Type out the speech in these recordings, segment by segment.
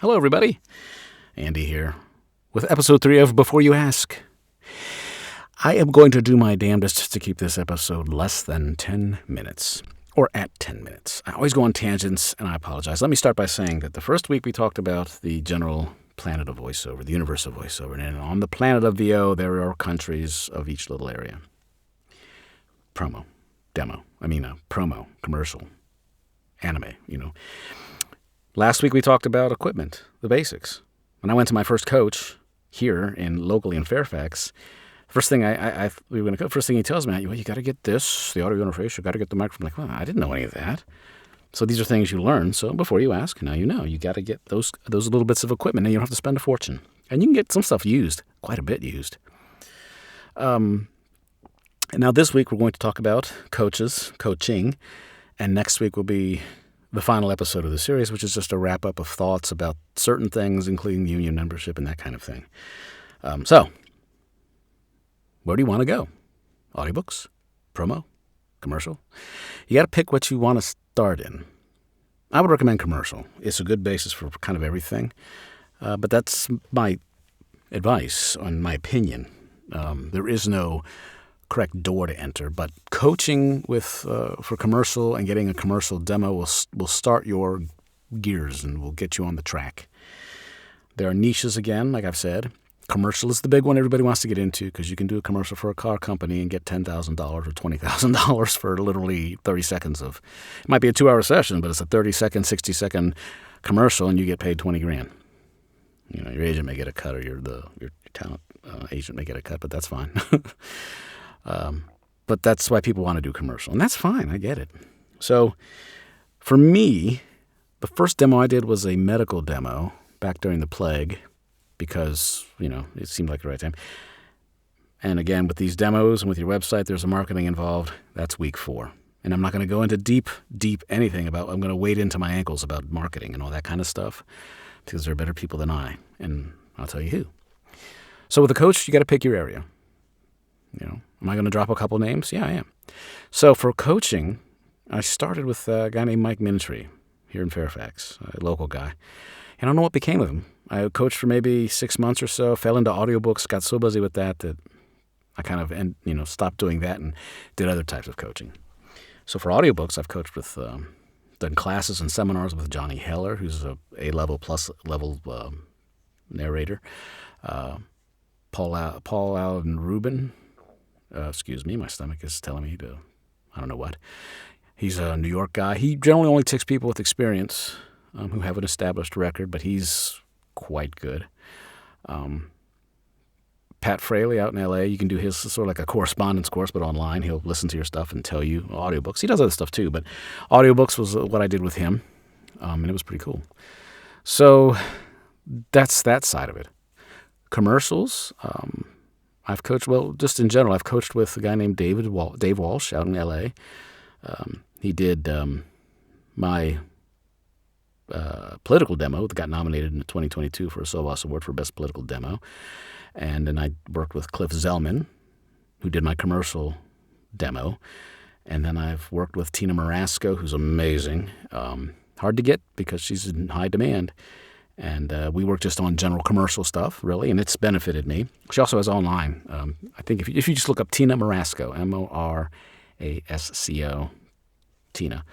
Hello, everybody. Andy here with episode 3 of Before You Ask. I am going to do my damnedest to keep this episode less than 10 minutes, or at 10 minutes. I always go on tangents, and I apologize. Let me start by saying that the first week we talked about the general planet of voiceover, the universe of voiceover, and on the planet of VO, there are countries of each little area. Promo, commercial, anime, Last week we talked about equipment, the basics. When I went to my first coach here locally in Fairfax, first thing first thing he tells me, you got to get this, the audio interface, you got to get the microphone. I'm like, well, I didn't know any of that. So these are things you learn. So before you ask, now you know. You got to get those little bits of equipment, and you don't have to spend a fortune. And you can get some stuff used, quite a bit used. And now this week we're going to talk about coaching, and next week will be the final episode of the series, which is just a wrap-up of thoughts about certain things, including union membership and that kind of thing. So, where do you want to go? Audiobooks? Promo? Commercial? You got to pick what you want to start in. I would recommend commercial. It's a good basis for kind of everything. But that's my advice, on my opinion. There is no correct door to enter, but coaching for commercial and getting a commercial demo will start your gears and will get you on the track. There are niches again, like I've said. Commercial is the big one everybody wants to get into because you can do a commercial for a car company and get $10,000 or $20,000 for literally 30 seconds of. It might be a 2-hour session, but it's a 30-second, 60-second commercial, and you get paid $20,000. Your agent may get a cut, or your talent agent may get a cut, but that's fine. But that's why people want to do commercial, and that's fine. I get it. So for me, the first demo I did was a medical demo back during the plague because, it seemed like the right time. And again, with these demos and with your website, there's a marketing involved. That's week 4. And I'm not going to go into deep anything I'm going to wade into my ankles about marketing and all that kind of stuff because there are better people than I, and I'll tell you who. So with a coach, you got to pick your area. Am I going to drop a couple names? Yeah, I am. So for coaching, I started with a guy named Mike Mintry here in Fairfax, a local guy. And I don't know what became of him. I coached for maybe 6 months or so, fell into audiobooks, got so busy with that I kind of stopped doing that and did other types of coaching. So for audiobooks, I've coached with, done classes and seminars with Johnny Heller, who's a A-level plus level narrator. Paul Allen Rubin. Excuse me, my stomach is telling me I don't know what. He's a New York guy. He generally only takes people with experience who have an established record, but he's quite good. Pat Fraley out in L.A., you can do his sort of like a correspondence course, but online. He'll listen to your stuff and tell you audiobooks. He does other stuff too, but audiobooks was what I did with him, and it was pretty cool. So that's that side of it. Commercials, I've coached, just in general, I've coached with a guy named Dave Walsh out in L.A. He did my political demo that got nominated in 2022 for a SOAS Award for Best Political Demo. And then I worked with Cliff Zellman, who did my commercial demo. And then I've worked with Tina Marasco, who's amazing. Hard to get because she's in high demand. And we work just on general commercial stuff, really, and it's benefited me. She also has online. I think if you just look up Tina Marasco, Morasco, Tina,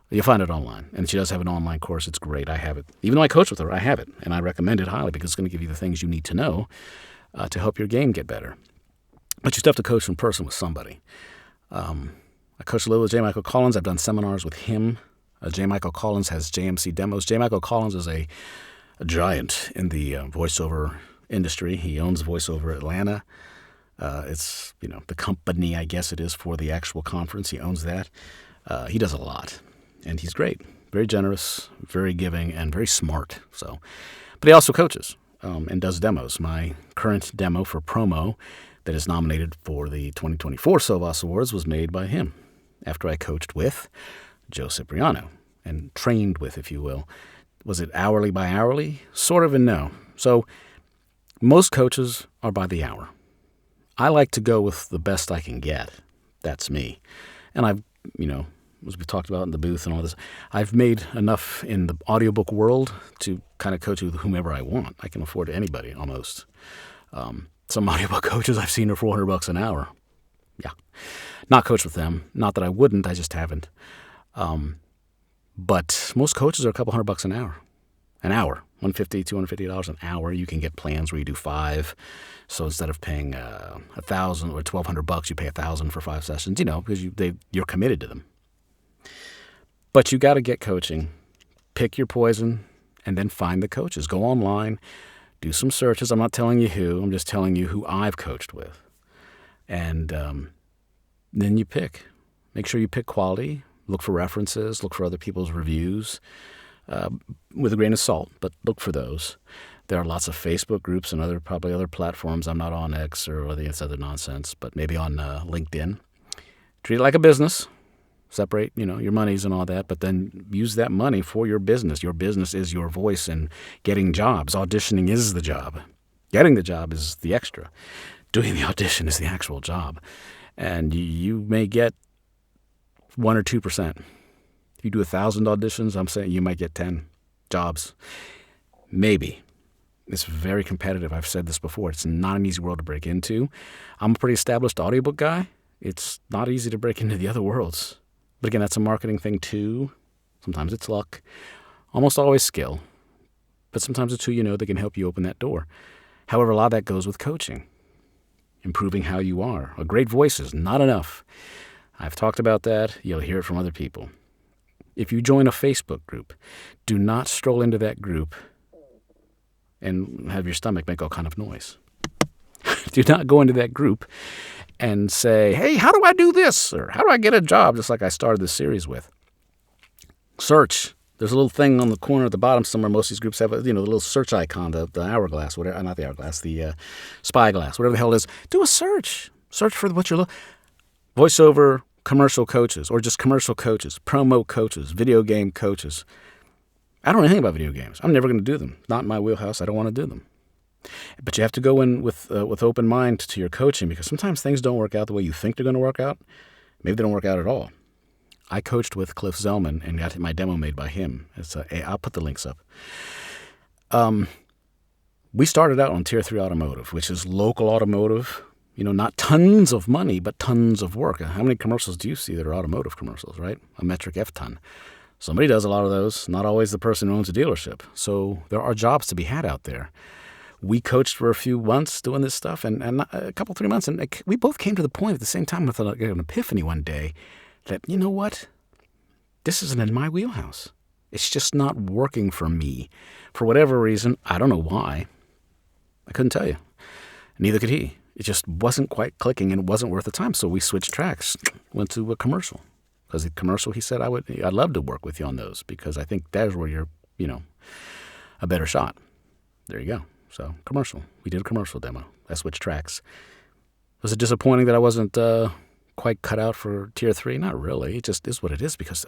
you'll find it online. And she does have an online course. It's great. I have it. Even though I coach with her, I have it. And I recommend it highly because it's going to give you the things you need to know to help your game get better. But you still have to coach in person with somebody. I coached a little with J. Michael Collins. I've done seminars with him. J. Michael Collins has JMC demos. J. Michael Collins is a giant in the voiceover industry. He owns VoiceOver Atlanta. It's, the company, I guess it is, for the actual conference. He owns that. He does a lot, and he's great. Very generous, very giving, and very smart. But he also coaches and does demos. My current demo for promo that is nominated for the 2024 SOAS Awards was made by him after I coached with Joe Cipriano and trained with, if you will. Was it hourly by hourly? Sort of and no. So most coaches are by the hour. I like to go with the best I can get. That's me. And I've, as we talked about in the booth and all this, I've made enough in the audiobook world to kind of coach with whomever I want. I can afford anybody almost. Some audiobook coaches I've seen are $400 an hour. Yeah. Not coach with them. Not that I wouldn't, I just haven't. But most coaches are a couple $100 an hour. An hour. $150, $250 an hour. You can get plans where you do 5. So instead of paying $1,000 or $1,200, you pay $1,000 for 5 sessions, because you're committed to them. But you got to get coaching. Pick your poison and then find the coaches. Go online, do some searches. I'm not telling you who. I'm just telling you who I've coached with. And then you pick. Make sure you pick quality. Look for references. Look for other people's reviews. With a grain of salt, but look for those. There are lots of Facebook groups and probably other platforms. I'm not on X or any of this other nonsense, but maybe on LinkedIn. Treat it like a business. Separate, your monies and all that, but then use that money for your business. Your business is your voice in getting jobs. Auditioning is the job. Getting the job is the extra. Doing the audition is the actual job. And you may get 1 or 2%. If you do 1,000 auditions, I'm saying you might get 10 jobs. Maybe. It's very competitive. I've said this before. It's not an easy world to break into. I'm a pretty established audiobook guy. It's not easy to break into the other worlds. But again, that's a marketing thing too. Sometimes it's luck. Almost always skill. But sometimes it's who that can help you open that door. However, a lot of that goes with coaching. Improving how you are. A great voice is not enough. I've talked about that. You'll hear it from other people. If you join a Facebook group, do not stroll into that group and have your stomach make all kind of noise. Do not go into that group and say, hey, how do I do this? Or how do I get a job? Just like I started this series with. Search. There's a little thing on the corner at the bottom somewhere. Most of these groups have, the little search icon, the hourglass, whatever, not the hourglass, the spyglass, whatever the hell it is. Do a search. Search for what you're looking. Voiceover commercial coaches, or just commercial coaches, promo coaches, video game coaches. I don't know anything about video games. I'm never going to do them. Not in my wheelhouse. I don't want to do them. But you have to go in with open mind to your coaching, because sometimes things don't work out the way you think they're going to work out. Maybe they don't work out at all. I coached with Cliff Zellman and got my demo made by him. I'll put the links up. We started out on Tier 3 Automotive, which is local automotive. Not tons of money, but tons of work. How many commercials do you see that are automotive commercials, right? A metric F-ton. Somebody does a lot of those, not always the person who owns a dealership. So there are jobs to be had out there. We coached for a few months doing this stuff, and a couple, 3 months, and we both came to the point at the same time with an epiphany one day that, you know what? This isn't in my wheelhouse. It's just not working for me. For whatever reason, I don't know why. I couldn't tell you. Neither could he. It just wasn't quite clicking, and it wasn't worth the time. So we switched tracks, went to a commercial. Because the commercial, he said, I'd love to work with you on those, because I think there's where you're, a better shot. There you go. So commercial. We did a commercial demo. I switched tracks. Was it disappointing that I wasn't quite cut out for Tier 3? Not really. It just is what it is, because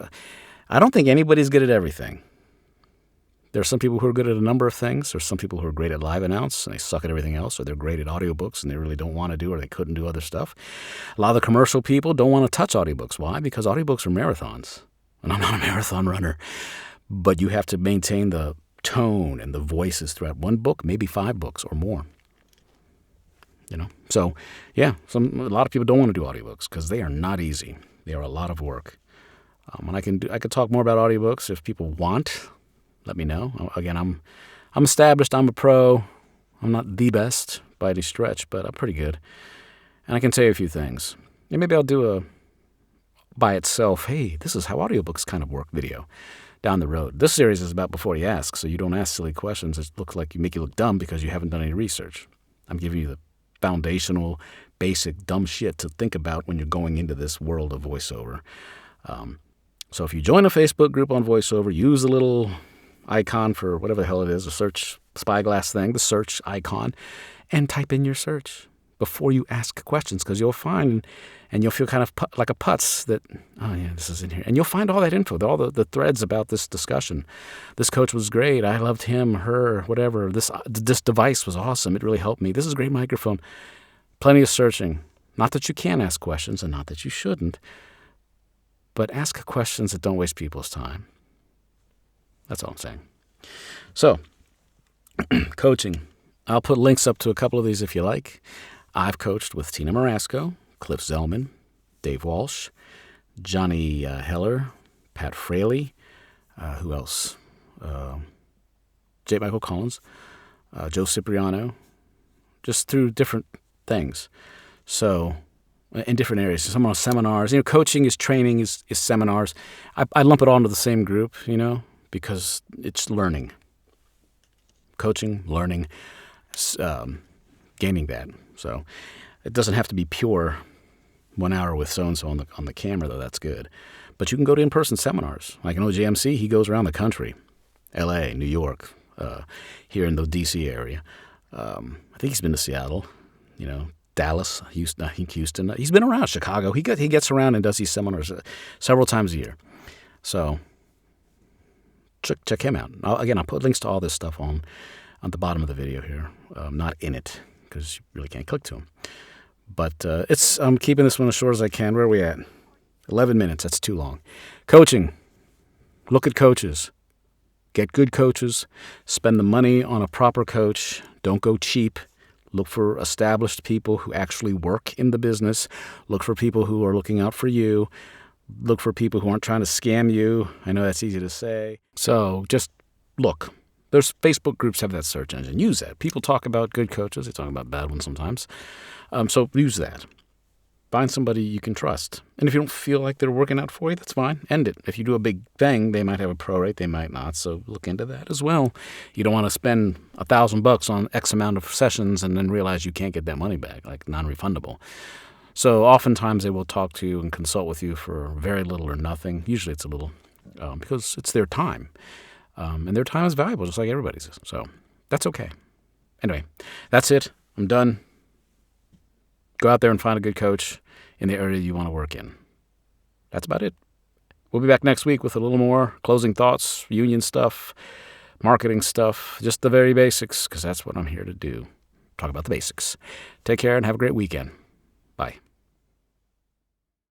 I don't think anybody's good at everything. There are some people who are good at a number of things. There's some people who are great at live announce and they suck at everything else, or they're great at audiobooks and they really don't want to do, or they couldn't do other stuff. A lot of the commercial people don't want to touch audiobooks. Why? Because audiobooks are marathons. And I'm not a marathon runner. But you have to maintain the tone and the voices throughout one book, maybe 5 books or more. So, yeah, a lot of people don't want to do audiobooks because they are not easy. They are a lot of work. And I could talk more about audiobooks if people want. Let me know. Again, I'm established. I'm a pro. I'm not the best by any stretch, but I'm pretty good. And I can tell you a few things. And maybe I'll do a by itself, hey, this is how audiobooks kind of work video down the road. This series is about before you ask, so you don't ask silly questions. It looks like you make you look dumb because you haven't done any research. I'm giving you the foundational, basic, dumb shit to think about when you're going into this world of voiceover. So if you join a Facebook group on voiceover, use the little icon for whatever the hell it is, a search spyglass thing, the search icon, and type in your search before you ask questions, because you'll find, and you'll feel kind of like a putz that, oh yeah, this is in here. And you'll find all that info, all the threads about this discussion. This coach was great. I loved him, her, whatever. This device was awesome. It really helped me. This is a great microphone. Plenty of searching. Not that you can't ask questions and not that you shouldn't. but ask questions that don't waste people's time. That's all I'm saying. So, coaching. I'll put links up to a couple of these if you like. I've coached with Tina Marasco, Cliff Zellman, Dave Walsh, Johnny Heller, Pat Fraley, who else? J. Michael Collins, Joe Cipriano, just through different things. So, in different areas. Some are seminars. Coaching is training, is seminars. I lump it all into the same group, because it's learning. Coaching, learning, gaining that. So it doesn't have to be pure 1 hour with so-and-so on the camera, though. That's good. But you can go to in-person seminars. Like I know JMC, he goes around the country, L.A., New York, here in the D.C. area. I think he's been to Seattle, Dallas, Houston. I think Houston. He's been around Chicago. He gets around and does these seminars several times a year. So check him out. I'll put links to all this stuff on the bottom of the video here. Not in it, because you really can't click to them. But I'm keeping this one as short as I can. Where are we at? 11 minutes. That's too long. Coaching. Look at coaches. Get good coaches. Spend the money on a proper coach. Don't go cheap. Look for established people who actually work in the business. Look for people who are looking out for you. Look for people who aren't trying to scam you. I know that's easy to say. So just look. There's Facebook groups have that search engine. Use that. People talk about good coaches. They talk about bad ones sometimes. So use that. Find somebody you can trust. And if you don't feel like they're working out for you, that's fine. End it. If you do a big thing, they might have a pro rate. They might not. So look into that as well. You don't want to spend $1,000 on X amount of sessions and then realize you can't get that money back, like non-refundable. So oftentimes they will talk to you and consult with you for very little or nothing. Usually it's a little because it's their time. And their time is valuable, just like everybody's. So that's okay. Anyway, that's it. I'm done. Go out there and find a good coach in the area you want to work in. That's about it. We'll be back next week with a little more closing thoughts, union stuff, marketing stuff, just the very basics, because that's what I'm here to do. Talk about the basics. Take care and have a great weekend. Bye.